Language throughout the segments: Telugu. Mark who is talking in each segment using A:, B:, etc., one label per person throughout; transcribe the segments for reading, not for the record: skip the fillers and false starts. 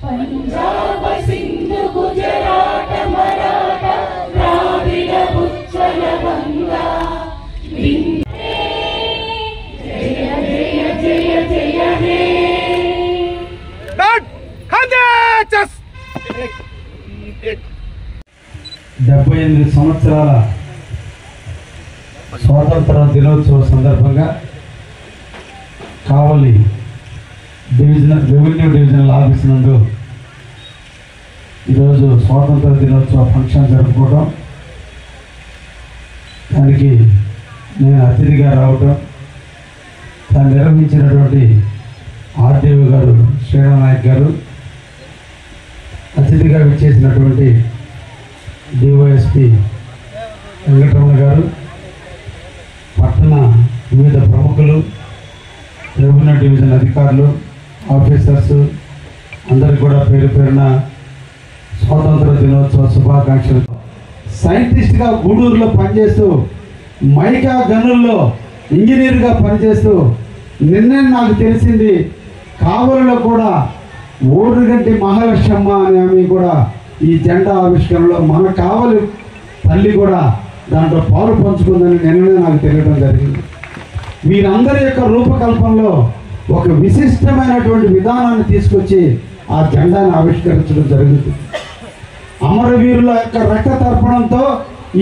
A: पंजाब सिंध गुजरात मराठा द्राविड उच्चल गंगा जय जय जय जय हे
B: 78 సంవత్సరాల స్వాతంత్ర దినోత్సవ సందర్భంగా కావలి రెవెన్యూ డివిజనల్ ఆఫీస్ నందు ఈరోజు స్వాతంత్ర దినోత్సవ ఫంక్షన్ జరుపుకోవడం, దానికి నేను అతిథిగా రావటం, దాన్ని నిర్వహించినటువంటి ఆర్డీఓ గారు శ్రీరామ్ నాయక్ గారు, అతిథిగా విచ్చేసినటువంటి డివైఎస్పి వెంకటరమణ గారు, పట్టణ వివిధ ప్రముఖులు, రెవెన్యూ డివిజన్ అధికారులు, ఆఫీసర్స్ అందరికి కూడా పేరు పేరున స్వాతంత్ర దినోత్సవ శుభాకాంక్షలు. సైంటిస్ట్గా గూడూరులో పనిచేస్తూ, మైకా గనుల్లో ఇంజనీర్గా పనిచేస్తూ, నిన్నే నాకు తెలిసింది కావలిలో కూడా ఓరుగంటి మహాలక్ష్మమ్మ అనే ఆమె కూడా ఈ జెండా ఆవిష్కరణలో మన కావలి తల్లి కూడా దాంట్లో పాలు పంచుకుందని నిన్ననే నాకు తెలియడం జరిగింది. వీరందరి యొక్క రూపకల్పనలో ఒక విశిష్టమైనటువంటి విధానాన్ని తీసుకొచ్చి ఆ జెండాను ఆవిష్కరించడం జరుగుతుంది. అమరవీరుల యొక్క రక్త తర్పణంతో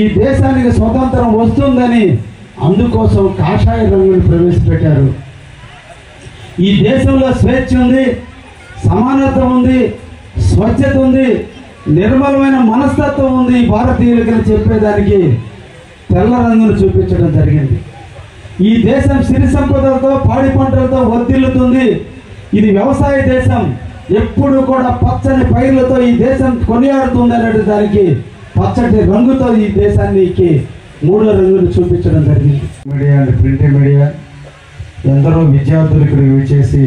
B: ఈ దేశానికి స్వతంత్రం వస్తుందని అందుకోసం కాషాయ రంగును ప్రవేశపెట్టారు. ఈ దేశంలో స్వేచ్ఛ ఉంది, సమానత ఉంది, స్వచ్ఛత ఉంది, నిర్మలమైన మనస్తత్వం ఉంది భారతీయులకి చెప్పేదానికి తెల్ల రంగును చూపించడం జరిగింది. ఈ దేశం సిరి సంపదలతో, పాడి పంటలతో వర్ధిల్లుతుంది. ఇది వ్యవసాయ దేశం, ఎప్పుడు కూడా పచ్చని పైర్లతో ఈ దేశం కొనియాడుతుంది అనే దానికి పచ్చటి రంగుతో ఈ దేశానికి మూడో రంగును చూపించడం జరిగింది. మీడియా అండ్ ప్రింట్ మీడియా ఎందరో విద్యార్థులు ఇక్కడ విచ్చేసి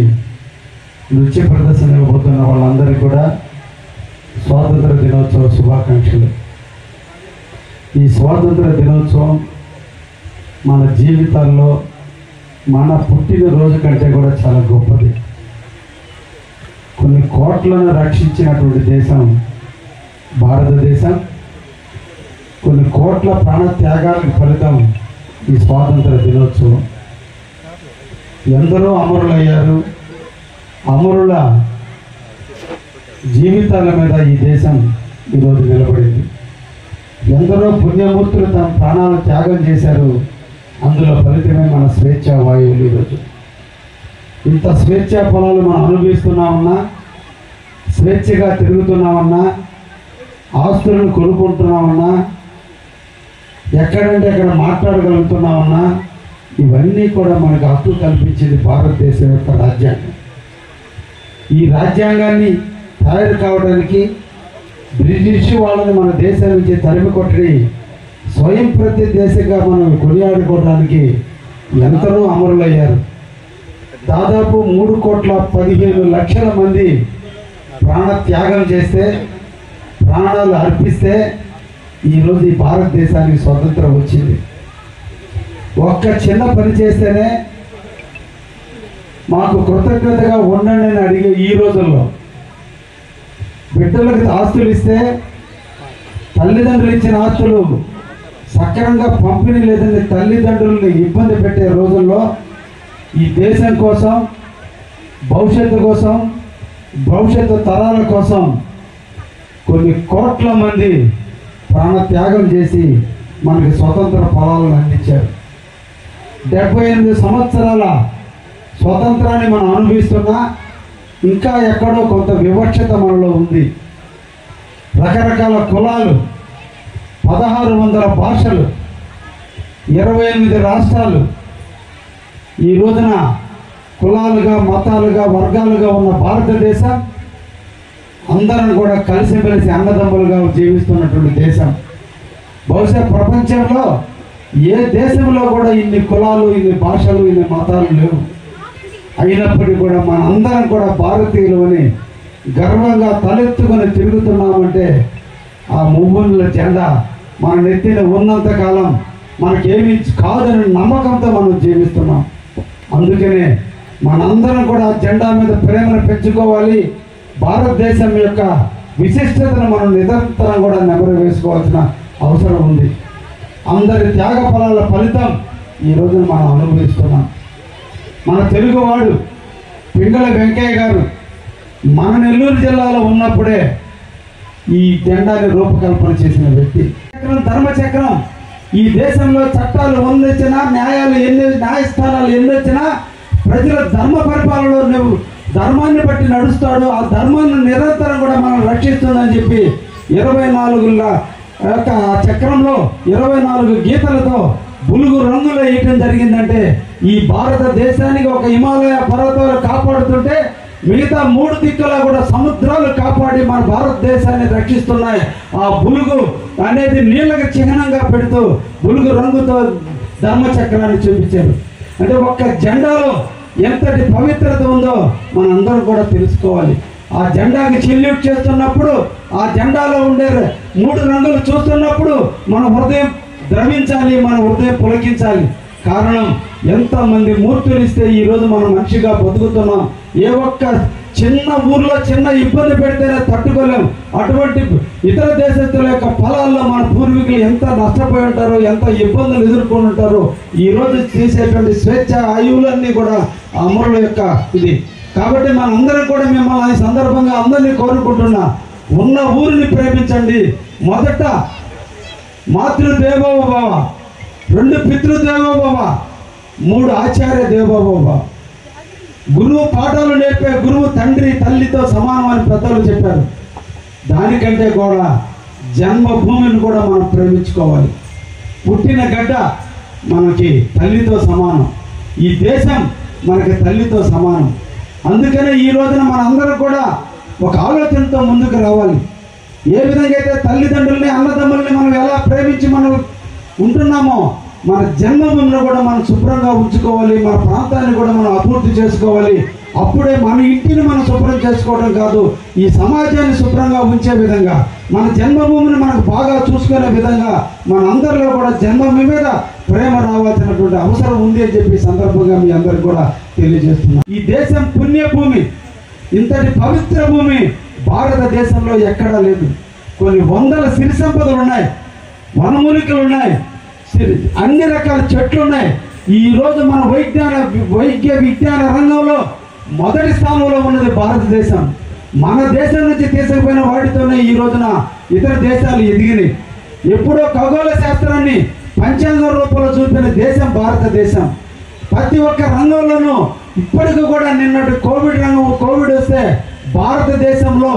B: నృత్య ప్రదర్శన ఇవ్వబోతున్న వాళ్ళందరికీ కూడా స్వాతంత్ర దినోత్సవ శుభాకాంక్షలు. ఈ స్వాతంత్ర దినోత్సవం మన జీవితాల్లో మన పుట్టినరోజు కంటే కూడా చాలా గొప్పది. కొన్ని కోట్లను రక్షించినటువంటి దేశం భారతదేశం. కొన్ని కోట్ల ప్రాణ త్యాగాలకు ఫలితం ఈ స్వాతంత్ర దినోత్సవం. ఎందరో అమరులయ్యారు. అమరుల జీవితాల మీద ఈ దేశం ఈరోజు నిలబడింది. ఎందరో పుణ్యమూర్తులు తమ ప్రాణాలు త్యాగం చేశారు. అందులో ఫలితమే మన స్వేచ్ఛా వాయువులు. ఈరోజు ఇంత స్వేచ్ఛా పొలాలు మనం అనుభవిస్తున్నామన్నా, స్వేచ్ఛగా తిరుగుతున్నామన్నా, ఆస్తులను కొనుక్కుంటున్నామన్నా, ఎక్కడంటే అక్కడ మాట్లాడగలుగుతున్నామన్నా, ఇవన్నీ కూడా మనకు హక్కు కల్పించింది భారతదేశం యొక్క రాజ్యాంగం. ఈ రాజ్యాంగాన్ని తయారు కావడానికి బ్రిటిష్ వాళ్ళని మన దేశం నుంచి తరిమి కొట్టి స్వయం ప్రతి దేశంగా మనం కొనియాడుకోవడానికి ఎంతనో అమరులయ్యారు. దాదాపు 3,15,00,000 మంది ప్రాణ త్యాగం చేస్తే, ప్రాణాలు అర్పిస్తే ఈరోజు ఈ భారతదేశానికి స్వతంత్రం వచ్చింది. ఒక్క చిన్న పని చేస్తేనే మాకు కృతజ్ఞతగా ఉండండి అని అడిగే ఈ రోజుల్లో బిడ్డలకు ఆస్తులు ఇస్తే, తల్లిదండ్రులు ఇచ్చిన ఆస్తులు సక్రమంగా పంపిణీ లేదని తల్లిదండ్రుల్ని ఇబ్బంది పెట్టే రోజుల్లో ఈ దేశం కోసం, భవిష్యత్తు కోసం, భవిష్యత్తు తరాల కోసం కొన్ని కోట్ల మంది ప్రాణ త్యాగం చేసి మనకి స్వతంత్ర ఫలాలను అందించారు. 78 సంవత్సరాల స్వతంత్రాన్ని మనం అనుభవిస్తున్నా ఇంకా ఎక్కడో కొంత వివక్షత మనలో ఉంది. రకరకాల కులాలు, 1600 భాషలు, 28 రాష్ట్రాలు, ఈ రోజున కులాలుగా, మతాలుగా, వర్గాలుగా ఉన్న భారతదేశం అందరం కూడా కలిసిమెలిసి అన్నదమ్ములుగా జీవిస్తున్నటువంటి దేశం. బహుశా ప్రపంచంలో ఏ దేశంలో కూడా ఇన్ని కులాలు, ఇన్ని భాషలు, ఇన్ని మతాలు లేవు. అయినప్పటికీ కూడా మన అందరం కూడా భారతీయులు అని గర్వంగా తలెత్తుకొని తిరుగుతున్నామంటే ఆ మువ్వన్నుల జెండా మన నెత్తిన ఉన్నంతకాలం మనకేమి కాదని నమ్మకంతో మనం జీవిస్తున్నాం. అందుకనే మనందరం కూడా జెండా మీద ప్రేమను పెంచుకోవాలి. భారతదేశం యొక్క విశిష్టతను మనం నిరంతరం కూడా నెమరు వేసుకోవాల్సిన అవసరం ఉంది. అందరి త్యాగ ఫలాల ఫలితం ఈ రోజున మనం అనుభవిస్తున్నాం. మన తెలుగువాడు పింగళ వెంకయ్య గారు మన నెల్లూరు జిల్లాలో ఉన్నప్పుడే ఈ జెండాని రూపకల్పన చేసిన వ్యక్తి. ధర్మచక్రం ఈ దేశంలో చట్టాలు ఎన్నొచ్చినా, న్యాయస్థానాలు ఎన్నొచ్చినా ప్రజల ధర్మ పరిపాలనలో నువ్వు ధర్మాన్ని బట్టి నడుస్తాడు, ఆ ధర్మాన్ని నిరంతరం కూడా మనం రక్షిస్తుందని చెప్పి 24 చక్రంలో 24 గీతలతో బులుగు రంగులు వేయటం జరిగిందంటే ఈ భారతదేశానికి ఒక హిమాలయ పర్వతాలు కాపాడుతుంటే మిగతా 3 దిక్కులా కూడా సముద్రాలు కాపాడి మన భారతదేశాన్ని రక్షిస్తున్నాయి. ఆ బులుగు అనేది నీళ్ళకి చిహ్నంగా పెడుతూ బులుగు రంగుతో ధర్మచక్రాన్ని చూపించారు. అంటే ఒక్క జెండాలో ఎంతటి పవిత్రత ఉందో మనందరం కూడా తెలుసుకోవాలి. ఆ జెండాకి సెల్యూట్ చేస్తున్నప్పుడు, ఆ జెండాలో ఉండే 3 రంగులు చూస్తున్నప్పుడు మన హృదయం ద్రవించాలి, మన హృదయం పులకించాలి. కారణం ఎంతమంది మూర్తులు ఇస్తే ఈరోజు మనం మనిషిగా బతుకుతున్నాం. ఏ ఒక్క చిన్న ఊర్లో చిన్న ఇబ్బంది పెడితేనే తట్టుకోలేం. అటువంటి ఇతర దేశస్తుల యొక్క ఫలాల్లో మన పూర్వీకులు ఎంత నష్టపోయి ఉంటారో, ఎంత ఇబ్బందులు ఎదుర్కొని ఉంటారో ఈరోజు చేసేటువంటి స్వేచ్ఛ ఆయువులన్నీ కూడా అమరుల యొక్క ఇది. కాబట్టి మనందరం కూడా మిమ్మల్ని ఈ సందర్భంగా అందరినీ కోరుకుంటున్నా, ఉన్న ఊరిని ప్రేమించండి. మొదట మాతృదేవో భవ, 2 పితృదేవో భవ, 3 ఆచార్య దేవో భవ. గురువు పాఠాలు నేర్పే గురువు తండ్రి తల్లితో సమానం అని పెద్దలు చెప్పారు. దానికంటే కూడా జన్మభూమిని కూడా మనం ప్రేమించుకోవాలి. పుట్టిన గడ్డ మనకి తల్లితో సమానం, ఈ దేశం మనకి తల్లితో సమానం. అందుకనే ఈ రోజున మనందరం కూడా ఒక ఆలోచనతో ముందుకు రావాలి. ఏ విధంగా అయితే తల్లిదండ్రుల్ని, అన్నదమ్ముల్ని మనం ఎలా ప్రేమించి మనం ఉంటున్నామో మన జన్మభూమిని కూడా మనం శుభ్రంగా ఉంచుకోవాలి. మన ప్రాంతాన్ని కూడా మనం అభివృద్ధి చేసుకోవాలి. అప్పుడే మన ఇంటిని మనం శుభ్రం చేసుకోవడం కాదు, ఈ సమాజాన్ని శుభ్రంగా ఉంచే విధంగా, మన జన్మభూమిని మనకు బాగా చూసుకునే విధంగా మనందరిలో కూడా జన్మభూమి మీద ప్రేమ రావాల్సినటువంటి అవసరం ఉంది అని చెప్పి సందర్భంగా మీ అందరికి కూడా తెలియజేస్తున్నాం. ఈ దేశం పుణ్యభూమి, ఇంతటి పవిత్ర భూమి భారతదేశంలో ఎక్కడా లేదు. కొన్ని వందల సిరి సంపదలు ఉన్నాయి, వనమూలికలు ఉన్నాయి, అన్ని రకాల చెట్లు ఉన్నాయి. ఈరోజు మన వైద్య విజ్ఞాన రంగంలో మొదటి స్థానంలో ఉన్నది భారతదేశం. మన దేశం నుంచి తీసుకుపోయిన వాటితోనే ఈ రోజున ఇతర దేశాలు ఎదిగినాయి. ఎప్పుడో ఖగోళ శాస్త్రాన్ని పంచాంగ రూపంలో చూపిన దేశం భారతదేశం. ప్రతి ఒక్క రంగంలోనూ ఇప్పటికీ కూడా నిన్నటి కోవిడ్ వస్తే భారతదేశంలో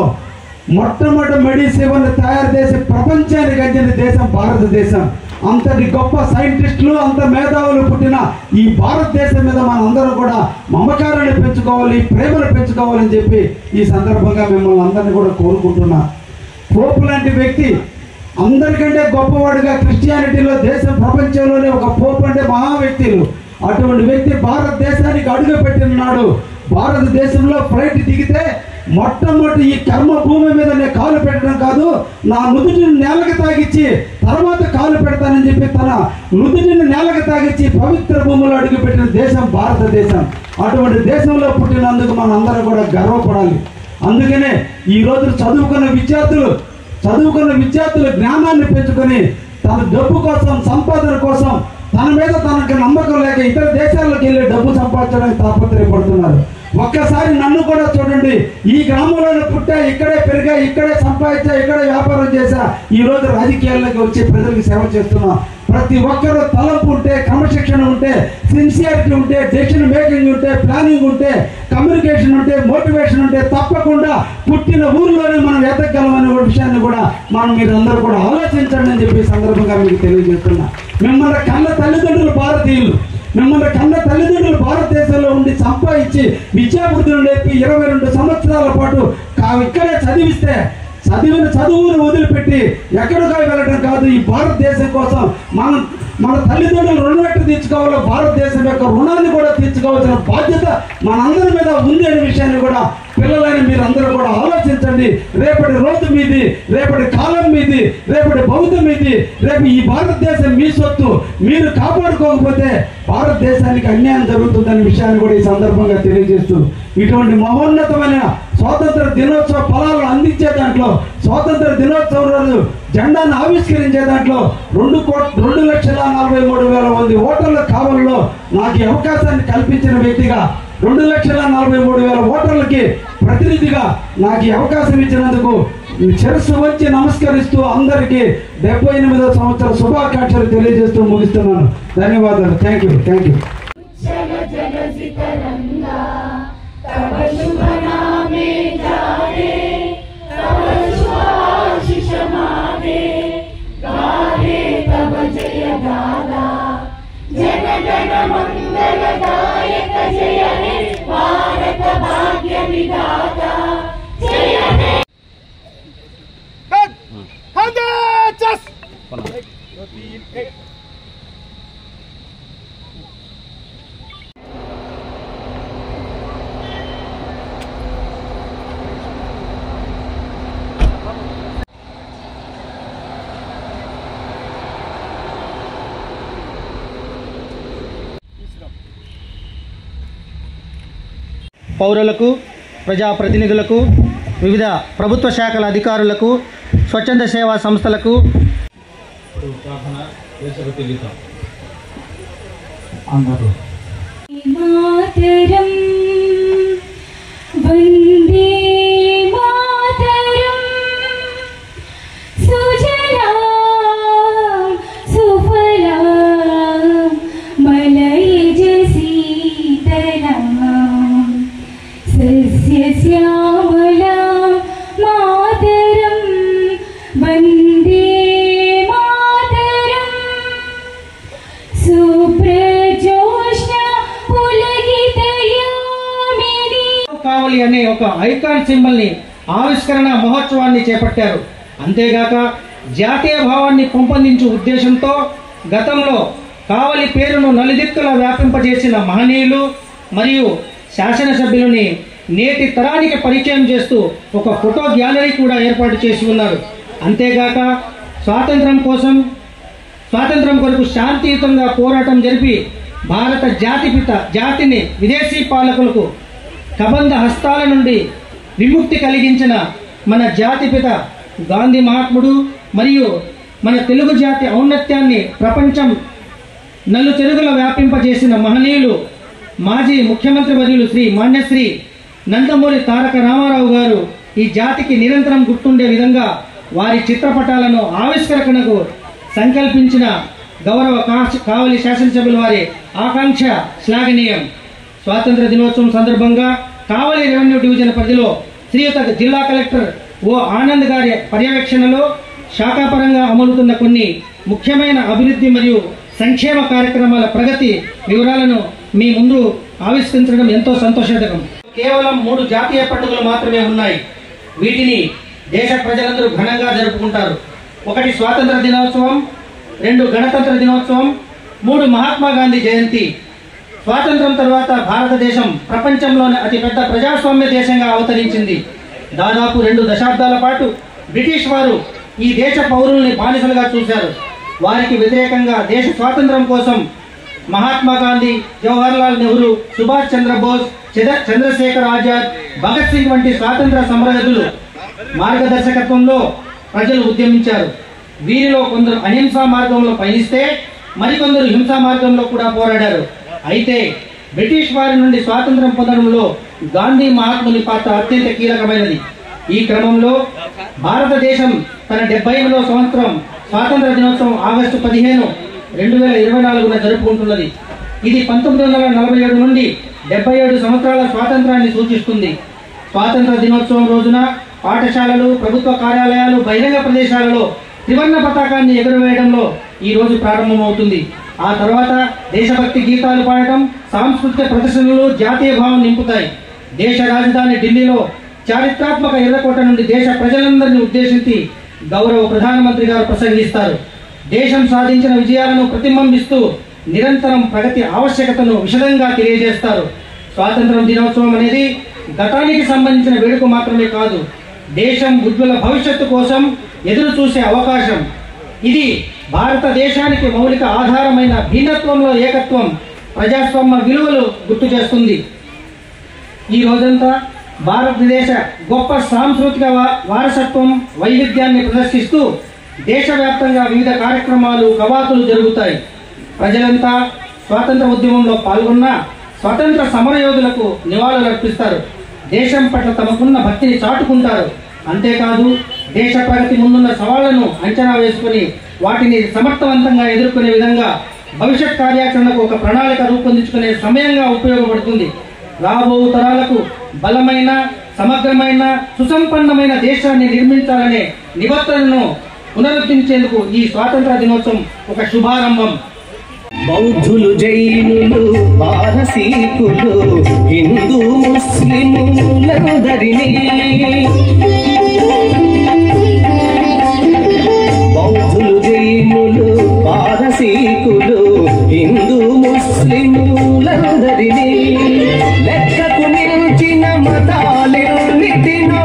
B: మొట్టమొదటి మెడిసిన్ తయారు చేసి ప్రపంచానికి అందిన దేశం భారతదేశం. అంతటి గొప్ప సైంటిస్టులు, అంత మేధావులు పుట్టిన ఈ భారతదేశం మీద మనందరం కూడా మమకారాన్ని పెంచుకోవాలి, ప్రేమను పెంచుకోవాలని చెప్పి ఈ సందర్భంగా మిమ్మల్ని అందరినీ కూడా కోరుకుంటున్నా. పోపు లాంటి వ్యక్తి అందరికంటే గొప్పవాడుగా క్రిస్టియానిటీలో దేశం ప్రపంచంలోనే ఒక పోపు అంటే మహా వ్యక్తులు. అటువంటి వ్యక్తి భారతదేశానికి అడుగు పెట్టినాడు. భారతదేశంలో ఫ్లైట్ దిగితే మొట్టమొదటి ఈ కర్మ భూమి మీద నేను కాలు పెట్టడం కాదు, నా నుదుటిని నేలకు తాగిచ్చి తర్వాత కాలు పెడతానని చెప్పి తన నుదుటిని నేలకు తాగిచ్చి పవిత్ర భూమిలో అడుగుపెట్టిన దేశం భారతదేశం. అటువంటి దేశంలో పుట్టినందుకు మనం అందరం కూడా గర్వపడాలి. అందుకనే ఈ రోజు చదువుకున్న విద్యార్థులు జ్ఞానాన్ని పెంచుకొని తన డబ్బు కోసం, సంపాదన కోసం, తన మీద తనకు నమ్మకం లేక ఇతర దేశాలకు వెళ్ళి డబ్బు సంపాదించడానికి తాపత్రయపడుతున్నారు. ఒక్కసారి నన్ను కూడా చూడండి. ఈ గ్రామంలోనే పుట్టా, ఇక్కడే పెరిగా, ఇక్కడే సంపాదించా, ఇక్కడే వ్యాపారం చేశా, ఈ రోజు రాజకీయాల్లోకి వచ్చి ప్రజలకు సేవ చేస్తున్నా. ప్రతి ఒక్కరూ తలంపు ఉంటే, క్రమశిక్షణ ఉంటే, సిన్సియారిటీ ఉంటే, డెసిషన్ మేకింగ్ ఉంటే, ప్లానింగ్ ఉంటే, కమ్యూనికేషన్ ఉంటే, మోటివేషన్ ఉంటే తప్పకుండా పుట్టిన ఊరిలోనే మనం ఎదగలమనే విషయాన్ని కూడా మీరందరూ కూడా ఆలోచించండి అని చెప్పి సందర్భంగా మీకు తెలియజేస్తున్నా. మిమ్మల్ని కన్న తల్లిదండ్రులు భారతీయులు, మిమ్మల్ని కన్న తల్లిదండ్రులు భారతదేశంలో ఉండి సంపాదించి విద్యాబుద్ధులు నేర్పి 22 సంవత్సరాల పాటు ఇక్కడే చదివిస్తే చదివిన చదువును వదిలిపెట్టి ఎక్కడికో వెళ్ళడం కాదు. ఈ భారతదేశం కోసం మన తల్లిదండ్రులు రుణమెట్టు తీర్చుకోవాలో భారతదేశం యొక్క రుణాన్ని కూడా తీర్చుకోవాల్సిన బాధ్యత మనందరి మీద ఉంది అనే విషయాన్ని కూడా పిల్లలైన మీరు అందరూ కూడా ఆలోచించండి. రేపటి రోజు మీది, రేపటి కాలం మీది, రేపటి భవితం మీది. రేపు ఈ భారతదేశం మీ సొత్తు. మీరు కాపాడుకోకపోతే భారతదేశానికి అన్యాయం జరుగుతుందనే విషయాన్ని కూడా ఈ సందర్భంగా తెలియజేస్తూ, ఇటువంటి మహోన్నతమైన స్వాతంత్ర దినోత్సవ ఫలాలను అందించే దాంట్లో, స్వాతంత్ర దినోత్సవం రోజు జెండాను ఆవిష్కరించే దాంట్లో 2,43,000 మంది ఓటర్ల కావల్లో నాకు ఈ అవకాశాన్ని కల్పించిన వ్యక్తిగా, 2,43,000 ఓటర్లకి ప్రతినిధిగా నాకు ఈ అవకాశం ఇచ్చినందుకు శిరస్సు వంచి నమస్కరిస్తూ అందరికీ 78వ సంవత్సర శుభాకాంక్షలు తెలియజేస్తూ ముగిస్తున్నాను. ధన్యవాదాలు. Thank you.
A: జనగణ మంగళదాయక జయ హే భారత భాగ్య విధాత జయ హే.
C: పౌరులకు, ప్రజాప్రతినిధులకు, వివిధ ప్రభుత్వ శాఖల అధికారులకు, స్వచ్ఛంద సేవా సంస్థలకు
A: మాతరం వందే మాతరం సుజలాం సుఫలాం మలయజ శీతలాం సస్యశ్యామలాం మాతరం వందే మాతరం సుప్రజోష్ణ పులకితయామిని.
C: కావలి అనే ఒక ఐకాన్ సింబల్ ని ఆవిష్కరణ మహోత్సవాన్ని చేపట్టారు. అంతేగాక జాతీయ భావాన్ని పెంపొందించే ఉద్దేశంతో గతంలో కావలి పేరును నలుదిక్కులా వ్యాపింపజేసిన మహనీయులు మరియు శాసనసభ్యులని నేటి తరానికి పరిచయం చేస్తూ ఒక ఫోటో గ్యాలరీ కూడా ఏర్పాటు చేసి ఉన్నారు. అంతేగాక స్వాతంత్రం కొరకు శాంతియుతంగా పోరాటం జరిపి భారత జాతిని విదేశీ పాలకులకు కబంధ హస్తాల నుండి విముక్తి కలిగించిన మన జాతిపిత గాంధీ మహాత్ముడు మరియు మన తెలుగు జాతి ఔన్నత్యాన్ని ప్రపంచం నలుచెరుగుల వ్యాపింపజేసిన మహనీయులు మాజీ ముఖ్యమంత్రి వర్యులు శ్రీ మాన్యశ్రీ నందమూరి తారక రామారావు గారు ఈ జాతికి నిరంతరం గుర్తుండే విధంగా వారి చిత్రపటాలను ఆవిష్కరణకు సంకల్పించిన గౌరవ కావలి శాసనసభ్యుల వారి ఆకాంక్ష శ్లాఘనీయం. స్వాతంత్ర దినోత్సవం సందర్భంగా కావలి రెవెన్యూ డివిజన్ పరిధిలో శ్రీయుత జిల్లా కలెక్టర్ ఓ ఆనంద్ గారి పర్యవేక్షణలో శాఖాపరంగా అమలుతున్న కొన్ని ముఖ్యమైన అభివృద్ధి మరియు సంక్షేమ కార్యక్రమాల ప్రగతి వివరాలను మీ ముందు ఆవిష్కరించడం ఎంతో సంతోషకరం. కేవలం 3 జాతీయ పండుగలు మాత్రమే ఉన్నాయి. వీటిని దేశ ప్రజలందరూ ఘనంగా జరుపుకుంటారు. 1 స్వాతంత్ర దినోత్సవం, 2 గణతంత్ర దినోత్సవం, 3 మహాత్మా గాంధీ జయంతి. స్వాతంత్రం తర్వాత భారతదేశం ప్రపంచంలోని అతిపెద్ద ప్రజాస్వామ్య దేశంగా అవతరించింది. దాదాపు 2 దశాబ్దాల పాటు బ్రిటిష్ వారు ఈ దేశ పౌరుల్ని బానిసలుగా చూశారు. వారికి వ్యతిరేకంగా దేశ స్వాతంత్రం కోసం మహాత్మా గాంధీ, జవహర్లాల్ నెహ్రూ, సుభాష్ చంద్రబోస్, చంద్రశేఖర్ ఆజాద్, భగత్ సింగ్ వంటి స్వాతంత్ర సమరయోధులు మార్గదర్శకత్వంలో ప్రజలు ఉద్యమించారు. వీరిలో కొందరు అహింసా మార్గంలో పయనిస్తే మరికొందరు హింసా మార్గంలో కూడా పోరాడారు. అయితే బ్రిటిష్ వారి నుండి స్వాతంత్రం పొందడంలో గాంధీ మహాత్ముని పాత్ర అత్యంత కీలకమైనది. ఈ క్రమంలో భారతదేశం తన 78వ సంవత్సరం స్వాతంత్ర దినోత్సవం ఆగస్టు 15, 2024న జరుపుకుంటున్నది. ఇది 1947 నుండి 77 సంవత్సరాల స్వాతంత్రాన్ని సూచిస్తుంది. స్వాతంత్ర దినోత్సవం రోజున పాఠశాలలు, ప్రభుత్వ కార్యాలయాలు, బహిరంగ ప్రదేశాలలో త్రివర్ణ పతాకాన్ని ఎగురవేయడంలో ఈ రోజు ప్రారంభమవుతుంది. ఆ తర్వాత దేశభక్తి గీతాలు పాడటం, సాంస్కృతిక ప్రదర్శనలు జాతీయ భావం నింపుతాయి. దేశ రాజధాని ఢిల్లీలో చారిత్రాత్మక ఎర్రకోట నుండి దేశ ప్రజలందరినీ ఉద్దేశించి గౌరవ ప్రధానమంత్రి గారు ప్రసంగిస్తారు. దేశం సాధించిన విజయాలను ప్రతిబింబిస్తూ నిరంతరం ప్రగతి ఆవశ్యకతను విశదంగా తెలియజేస్తారు. స్వాతంత్ర దినోత్సవం అనేది గతానికి సంబంధించిన వేడుక మాత్రమే కాదు, దేశం ఉజ్వల భవిష్యత్తు కోసం ఎదురు చూసే అవకాశం. ఇది భారతదేశానికి మౌలిక ఆధారమైన భిన్నత్వంలో ఏకత్వం, ప్రజాస్వామ్య విలువలు గుర్తు చేస్తుంది. ఈ రోజంతా భారతదేశ గొప్ప సాంస్కృతిక వారసత్వం వైవిధ్యాన్ని ప్రదర్శిస్తూ దేశవ్యాప్తంగా వివిధ కార్యక్రమాలు కవాతులు జరుగుతాయి. ప్రజలంతా స్వాతంత్ర ఉద్యమంలో పాల్గొన్న స్వతంత్ర సమరయోధులకు నివాళులు అర్పిస్తారు. దేశం పట్ల తమకున్న భక్తిని చాటుకుంటారు. అంతేకాదు దేశ ప్రగతి ముందున్న సవాళ్లను అంచనా వేసుకుని వాటిని సమర్థవంతంగా ఎదుర్కొనే విధంగా భవిష్యత్ కార్యాచరణకు ఒక ప్రణాళిక రూపొందించుకునే సమయంగా ఉపయోగపడుతుంది. రాబో తరాలకు బలమైన, సమగ్రమైన, సుసంపన్నమైన దేశాన్ని నిర్మించాలనే నిబద్ధతను పునరుద్ధరించేందుకు ఈ స్వాతంత్ర దినోత్సవం ఒక శుభారంభం.
D: బౌద్ధులు, జైనులు, పారసీకులు, హిందూ ముస్లిములందరినీ బౌద్ధులు, జైనులు, పారసీకులు, హిందూ ముస్లిములందరినీ లెక్కకు నిలిచిన మతాలెన్నిటినో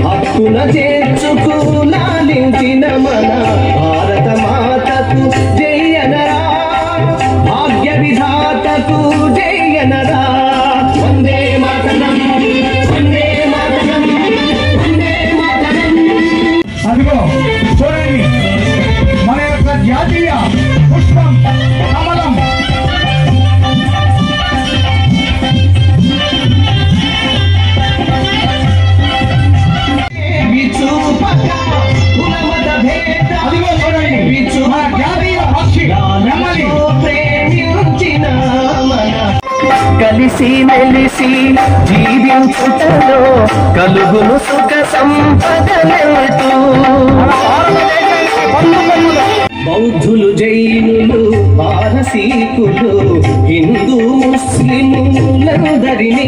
D: హక్కున చేర్చుకు లాలించిన మన భారత మాతకు జయనరా, భాగ్య విధాతకు జయనరా. వందే మాతరం, వందే మాతరం, వందే మాతరం.
B: అదిగో చూడండి, మన యొక్క జాతీయ పుష్పం కమలం. అదిగో చూడండి, మన జాతీయ పక్షి నెమలి.
D: కలిసి మెలిసి జీవించుటలో కలుగును సుఖ సంపదలెంటూ బౌద్ధులు, జైనులు, పారసీకులు, హిందూ ముస్లిములందరినీ